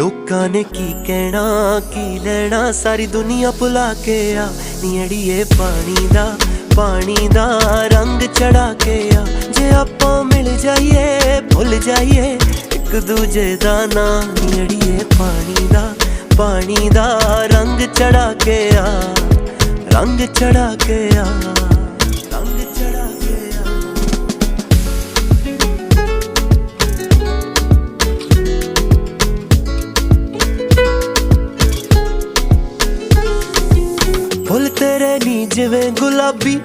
लोकां ने की कहना की लेना, सारी दुनिया भुला के आ नी अड़िए पानी दा रंग चढ़ा के आ। जे आपां मिल जाइए भुल जाइए एक दूजे दा नां नी अड़िए पानी दा रंग चढ़ा के आ, रंग चढ़ा के आ, रंग चढ़ा के आ। फुल तेरे नी जिवें गुलाबी